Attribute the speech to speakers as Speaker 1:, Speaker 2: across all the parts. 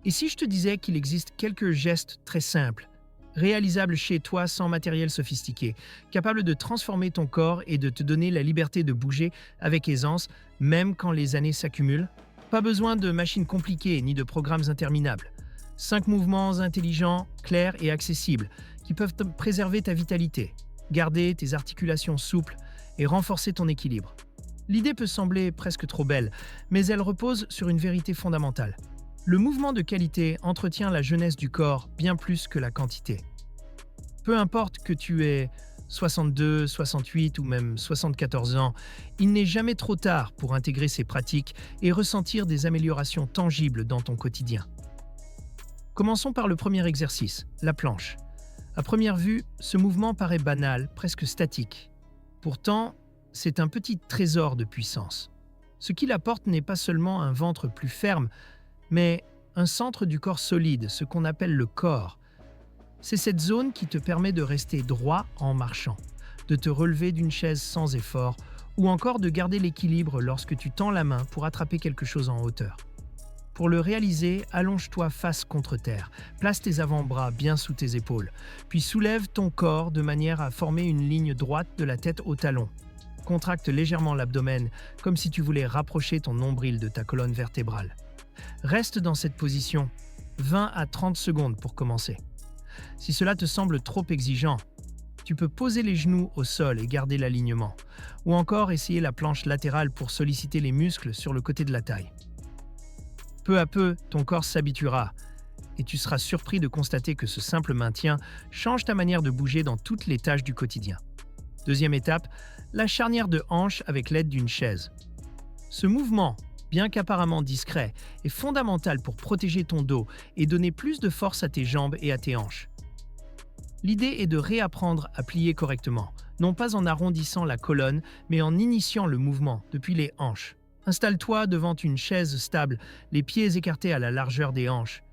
Speaker 1: Et si je te disais qu'il existe quelques gestes très simples, réalisables chez toi sans matériel sophistiqué, capables de transformer ton corps et de te donner la liberté de bouger avec aisance, même quand les années s'accumulent? Pas besoin de machines compliquées ni de programmes interminables. 5 mouvements intelligents, clairs et accessibles qui peuvent préserver ta vitalité, garder tes articulations souples et renforcer ton équilibre. L'idée peut sembler presque trop belle, mais elle repose sur une vérité fondamentale. Le mouvement de qualité entretient la jeunesse du corps bien plus que la quantité. Peu importe que tu aies 62, 68 ou même 74 ans, il n'est jamais trop tard pour intégrer ces pratiques et ressentir des améliorations tangibles dans ton quotidien. Commençons par le premier exercice, la planche. À première vue, ce mouvement paraît banal, presque statique. Pourtant, c'est un petit trésor de puissance. Ce qu'il apporte n'est pas seulement un ventre plus ferme, mais un centre du corps solide, ce qu'on appelle le corps. C'est cette zone qui te permet de rester droit en marchant, de te relever d'une chaise sans effort, ou encore de garder l'équilibre lorsque tu tends la main pour attraper quelque chose en hauteur. Pour le réaliser, allonge-toi face contre terre, place tes avant-bras bien sous tes épaules, puis soulève ton corps de manière à former une ligne droite de la tête au talon. Contracte légèrement l'abdomen, comme si tu voulais rapprocher ton nombril de ta colonne vertébrale. Reste dans cette position 20 à 30 secondes pour commencer. Si cela te semble trop exigeant, tu peux poser les genoux au sol et garder l'alignement, ou encore essayer la planche latérale pour solliciter les muscles sur le côté de la taille. Peu à peu, ton corps s'habituera et tu seras surpris de constater que ce simple maintien change ta manière de bouger dans toutes les tâches du quotidien. Deuxième étape, la charnière de hanche avec l'aide d'une chaise. Ce mouvement, bien qu'apparemment discret, est fondamental pour protéger ton dos et donner plus de force à tes jambes et à tes hanches. L'idée est de réapprendre à plier correctement, non pas en arrondissant la colonne, mais en initiant le mouvement depuis les hanches. Installe-toi devant une chaise stable, les pieds écartés à la largeur des hanches.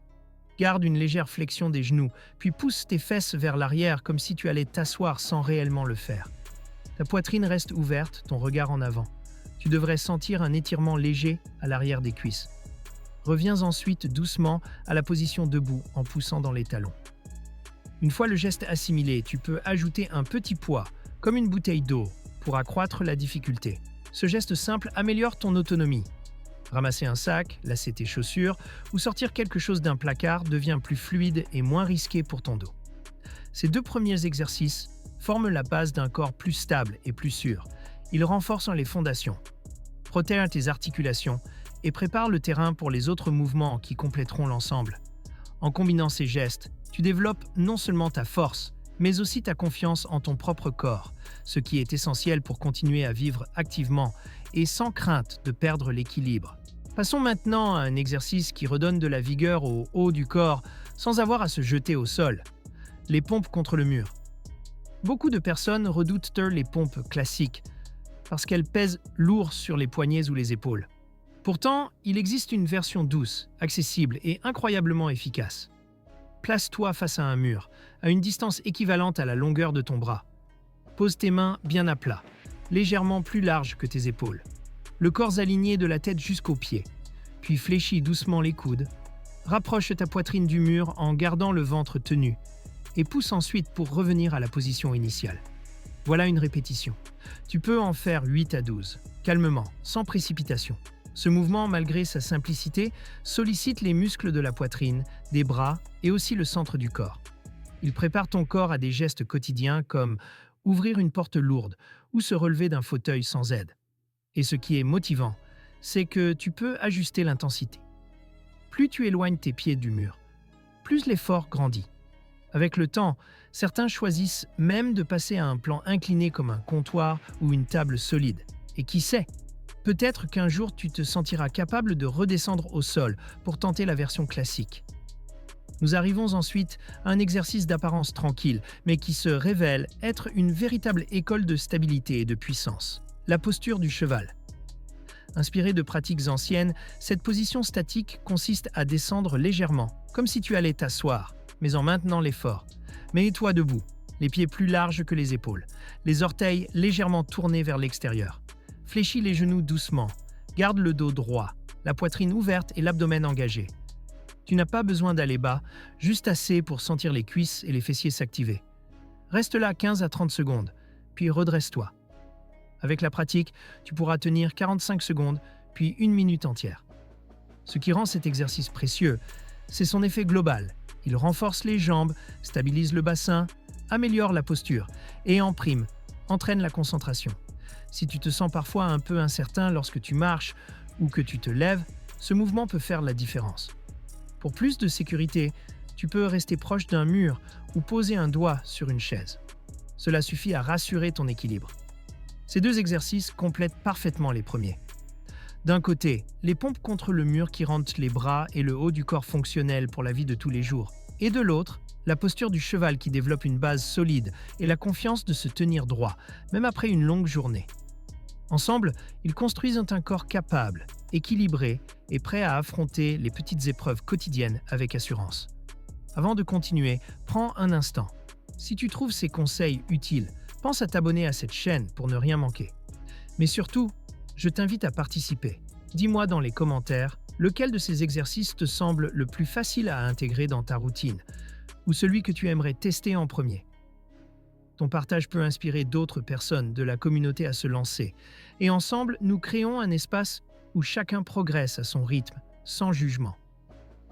Speaker 1: Garde une légère flexion des genoux, puis pousse tes fesses vers l'arrière comme si tu allais t'asseoir sans réellement le faire. Ta poitrine reste ouverte, ton regard en avant. Tu devrais sentir un étirement léger à l'arrière des cuisses. Reviens ensuite doucement à la position debout en poussant dans les talons. Une fois le geste assimilé, tu peux ajouter un petit poids, comme une bouteille d'eau, pour accroître la difficulté. Ce geste simple améliore ton autonomie. Ramasser un sac, lasser tes chaussures ou sortir quelque chose d'un placard devient plus fluide et moins risqué pour ton dos. Ces 2 premiers exercices forment la base d'un corps plus stable et plus sûr. Ils renforcent les fondations, protègent tes articulations et préparent le terrain pour les autres mouvements qui compléteront l'ensemble. En combinant ces gestes, tu développes non seulement ta force, mais aussi ta confiance en ton propre corps, ce qui est essentiel pour continuer à vivre activement et sans crainte de perdre l'équilibre. Passons maintenant à un exercice qui redonne de la vigueur au haut du corps sans avoir à se jeter au sol. Les pompes contre le mur. Beaucoup de personnes redoutent les pompes classiques parce qu'elles pèsent lourd sur les poignets ou les épaules. Pourtant, il existe une version douce, accessible et incroyablement efficace. Place-toi face à un mur, à une distance équivalente à la longueur de ton bras. Pose tes mains bien à plat, légèrement plus larges que tes épaules. Le corps aligné de la tête jusqu'aux pieds. Puis fléchis doucement les coudes. Rapproche ta poitrine du mur en gardant le ventre tenu et pousse ensuite pour revenir à la position initiale. Voilà une répétition. Tu peux en faire 8 à 12, calmement, sans précipitation. Ce mouvement, malgré sa simplicité, sollicite les muscles de la poitrine, des bras et aussi le centre du corps. Il prépare ton corps à des gestes quotidiens comme ouvrir une porte lourde ou se relever d'un fauteuil sans aide. Et ce qui est motivant, c'est que tu peux ajuster l'intensité. Plus tu éloignes tes pieds du mur, plus l'effort grandit. Avec le temps, certains choisissent même de passer à un plan incliné comme un comptoir ou une table solide. Et qui sait, peut-être qu'un jour tu te sentiras capable de redescendre au sol pour tenter la version classique. Nous arrivons ensuite à un exercice d'apparence tranquille, mais qui se révèle être une véritable école de stabilité et de puissance. La posture du cheval. Inspirée de pratiques anciennes, cette position statique consiste à descendre légèrement, comme si tu allais t'asseoir, mais en maintenant l'effort. Mets-toi debout, les pieds plus larges que les épaules, les orteils légèrement tournés vers l'extérieur. Fléchis les genoux doucement, garde le dos droit, la poitrine ouverte et l'abdomen engagé. Tu n'as pas besoin d'aller bas, juste assez pour sentir les cuisses et les fessiers s'activer. Reste là 15 à 30 secondes, puis redresse-toi. Avec la pratique, tu pourras tenir 45 secondes, puis 1 minute entière. Ce qui rend cet exercice précieux, c'est son effet global. Il renforce les jambes, stabilise le bassin, améliore la posture et en prime, entraîne la concentration. Si tu te sens parfois un peu incertain lorsque tu marches ou que tu te lèves, ce mouvement peut faire la différence. Pour plus de sécurité, tu peux rester proche d'un mur ou poser un doigt sur une chaise. Cela suffit à rassurer ton équilibre. Ces deux exercices complètent parfaitement les premiers. D'un côté, les pompes contre le mur qui rendent les bras et le haut du corps fonctionnels pour la vie de tous les jours. Et de l'autre, la posture du cheval qui développe une base solide et la confiance de se tenir droit, même après une longue journée. Ensemble, ils construisent un corps capable, équilibré et prêt à affronter les petites épreuves quotidiennes avec assurance. Avant de continuer, prends un instant. Si tu trouves ces conseils utiles, pense à t'abonner à cette chaîne pour ne rien manquer. Mais surtout, je t'invite à participer. Dis-moi dans les commentaires lequel de ces exercices te semble le plus facile à intégrer dans ta routine ou celui que tu aimerais tester en premier. Ton partage peut inspirer d'autres personnes de la communauté à se lancer et ensemble, nous créons un espace où chacun progresse à son rythme, sans jugement.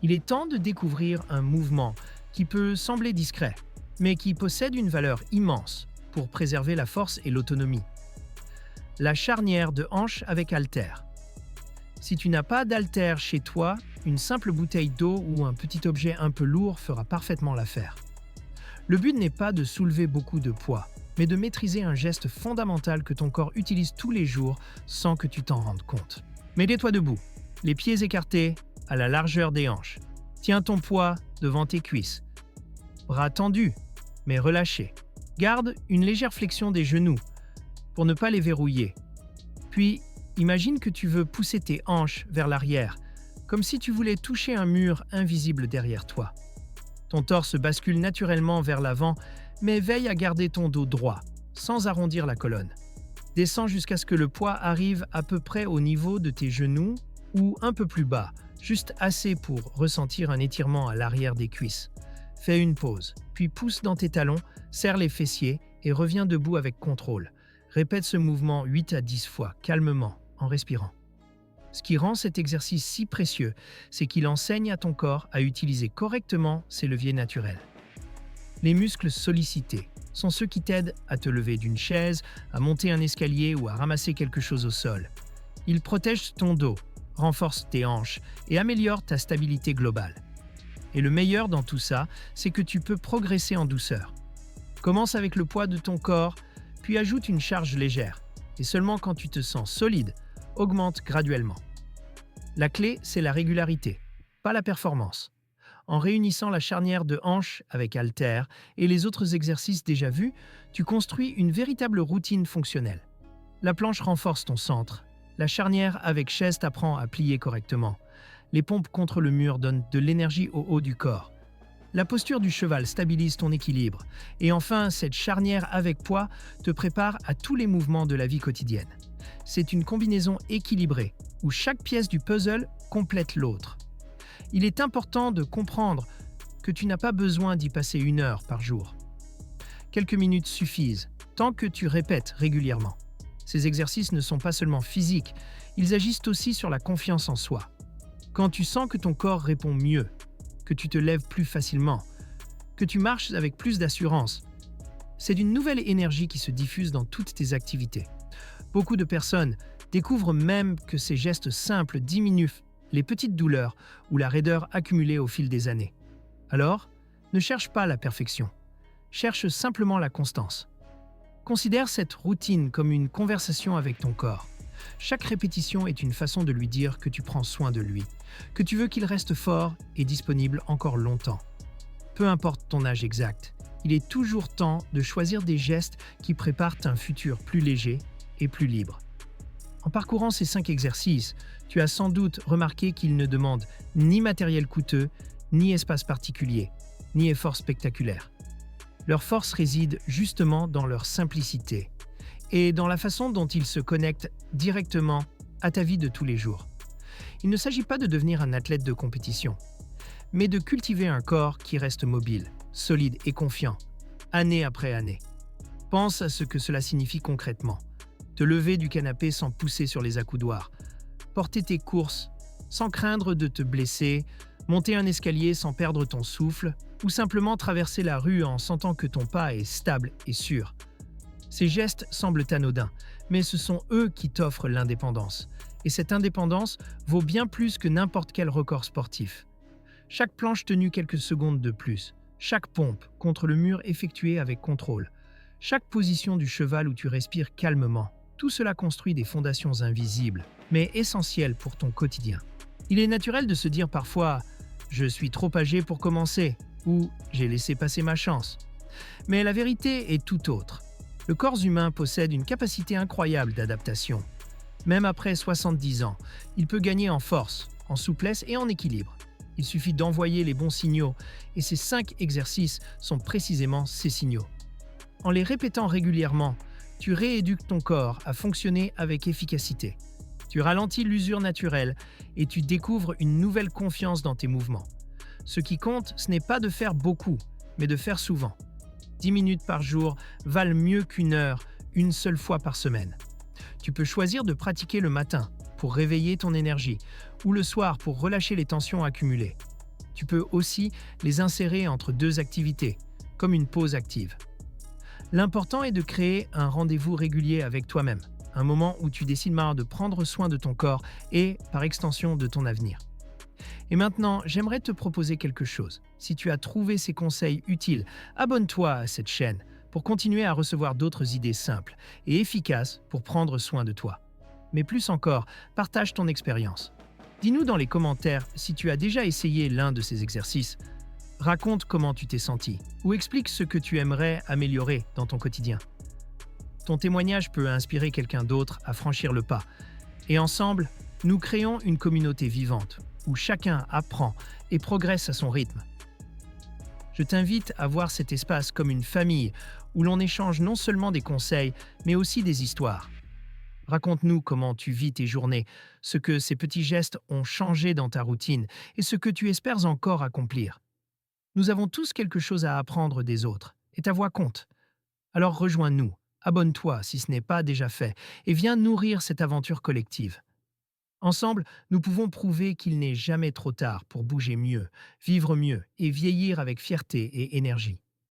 Speaker 1: Il est temps de découvrir un mouvement qui peut sembler discret, mais qui possède une valeur immense pour préserver la force et l'autonomie. La charnière de hanche avec haltère. Si tu n'as pas d'haltère chez toi, une simple bouteille d'eau ou un petit objet un peu lourd fera parfaitement l'affaire. Le but n'est pas de soulever beaucoup de poids, mais de maîtriser un geste fondamental que ton corps utilise tous les jours sans que tu t'en rendes compte. Mets-toi debout, les pieds écartés à la largeur des hanches. Tiens ton poids devant tes cuisses. Bras tendus, mais relâchés. Garde une légère flexion des genoux pour ne pas les verrouiller. Puis, imagine que tu veux pousser tes hanches vers l'arrière, comme si tu voulais toucher un mur invisible derrière toi. Ton torse bascule naturellement vers l'avant, mais veille à garder ton dos droit, sans arrondir la colonne. Descends jusqu'à ce que le poids arrive à peu près au niveau de tes genoux ou un peu plus bas, juste assez pour ressentir un étirement à l'arrière des cuisses. Fais une pause, puis pousse dans tes talons, serre les fessiers et reviens debout avec contrôle. Répète ce mouvement 8 à 10 fois, calmement, en respirant. Ce qui rend cet exercice si précieux, c'est qu'il enseigne à ton corps à utiliser correctement ses leviers naturels. Les muscles sollicités sont ceux qui t'aident à te lever d'une chaise, à monter un escalier ou à ramasser quelque chose au sol. Ils protègent ton dos, renforcent tes hanches et améliorent ta stabilité globale. Et le meilleur dans tout ça, c'est que tu peux progresser en douceur. Commence avec le poids de ton corps, puis ajoute une charge légère. Et seulement quand tu te sens solide, augmente graduellement. La clé, c'est la régularité, pas la performance. En réunissant la charnière de hanche avec haltère et les autres exercices déjà vus, tu construis une véritable routine fonctionnelle. La planche renforce ton centre. La charnière avec chaise t'apprend à plier correctement. Les pompes contre le mur donnent de l'énergie au haut du corps. La posture du cheval stabilise ton équilibre. Et enfin, cette charnière avec poids te prépare à tous les mouvements de la vie quotidienne. C'est une combinaison équilibrée, où chaque pièce du puzzle complète l'autre. Il est important de comprendre que tu n'as pas besoin d'y passer 1 heure par jour. Quelques minutes suffisent, tant que tu répètes régulièrement. Ces exercices ne sont pas seulement physiques, ils agissent aussi sur la confiance en soi. Quand tu sens que ton corps répond mieux, que tu te lèves plus facilement, que tu marches avec plus d'assurance, c'est d'une nouvelle énergie qui se diffuse dans toutes tes activités. Beaucoup de personnes découvrent même que ces gestes simples diminuent les petites douleurs ou la raideur accumulée au fil des années. Alors, ne cherche pas la perfection, cherche simplement la constance. Considère cette routine comme une conversation avec ton corps. Chaque répétition est une façon de lui dire que tu prends soin de lui, que tu veux qu'il reste fort et disponible encore longtemps. Peu importe ton âge exact, il est toujours temps de choisir des gestes qui préparent un futur plus léger et plus libre. En parcourant ces 5 exercices, tu as sans doute remarqué qu'ils ne demandent ni matériel coûteux, ni espace particulier, ni effort spectaculaire. Leur force réside justement dans leur simplicité et dans la façon dont ils se connectent directement à ta vie de tous les jours. Il ne s'agit pas de devenir un athlète de compétition, mais de cultiver un corps qui reste mobile, solide et confiant, année après année. Pense à ce que cela signifie concrètement. Te lever du canapé sans pousser sur les accoudoirs, porter tes courses sans craindre de te blesser, monter un escalier sans perdre ton souffle, ou simplement traverser la rue en sentant que ton pas est stable et sûr. Ces gestes semblent anodins, mais ce sont eux qui t'offrent l'indépendance. Et cette indépendance vaut bien plus que n'importe quel record sportif. Chaque planche tenue quelques secondes de plus, chaque pompe contre le mur effectuée avec contrôle, chaque position du cheval où tu respires calmement, tout cela construit des fondations invisibles, mais essentielles pour ton quotidien. Il est naturel de se dire parfois « je suis trop âgé pour commencer » ou « j'ai laissé passer ma chance ». Mais la vérité est tout autre. Le corps humain possède une capacité incroyable d'adaptation. Même après 70 ans, il peut gagner en force, en souplesse et en équilibre. Il suffit d'envoyer les bons signaux, et ces 5 exercices sont précisément ces signaux. En les répétant régulièrement, tu rééduques ton corps à fonctionner avec efficacité. Tu ralentis l'usure naturelle et tu découvres une nouvelle confiance dans tes mouvements. Ce qui compte, ce n'est pas de faire beaucoup, mais de faire souvent. 10 minutes par jour valent mieux qu'une heure, une seule fois par semaine. Tu peux choisir de pratiquer le matin pour réveiller ton énergie ou le soir pour relâcher les tensions accumulées. Tu peux aussi les insérer entre 2 activités, comme une pause active. L'important est de créer un rendez-vous régulier avec toi-même, un moment où tu décides de prendre soin de ton corps et, par extension, de ton avenir. Et maintenant, j'aimerais te proposer quelque chose. Si tu as trouvé ces conseils utiles, abonne-toi à cette chaîne pour continuer à recevoir d'autres idées simples et efficaces pour prendre soin de toi. Mais plus encore, partage ton expérience. Dis-nous dans les commentaires si tu as déjà essayé l'un de ces exercices. Raconte comment tu t'es senti ou explique ce que tu aimerais améliorer dans ton quotidien. Ton témoignage peut inspirer quelqu'un d'autre à franchir le pas. Et ensemble, nous créons une communauté vivante où chacun apprend et progresse à son rythme. Je t'invite à voir cet espace comme une famille où l'on échange non seulement des conseils, mais aussi des histoires. Raconte-nous comment tu vis tes journées, ce que ces petits gestes ont changé dans ta routine et ce que tu espères encore accomplir. Nous avons tous quelque chose à apprendre des autres, et ta voix compte. Alors rejoins-nous, abonne-toi si ce n'est pas déjà fait, et viens nourrir cette aventure collective. Ensemble, nous pouvons prouver qu'il n'est jamais trop tard pour bouger mieux, vivre mieux et vieillir avec fierté et énergie.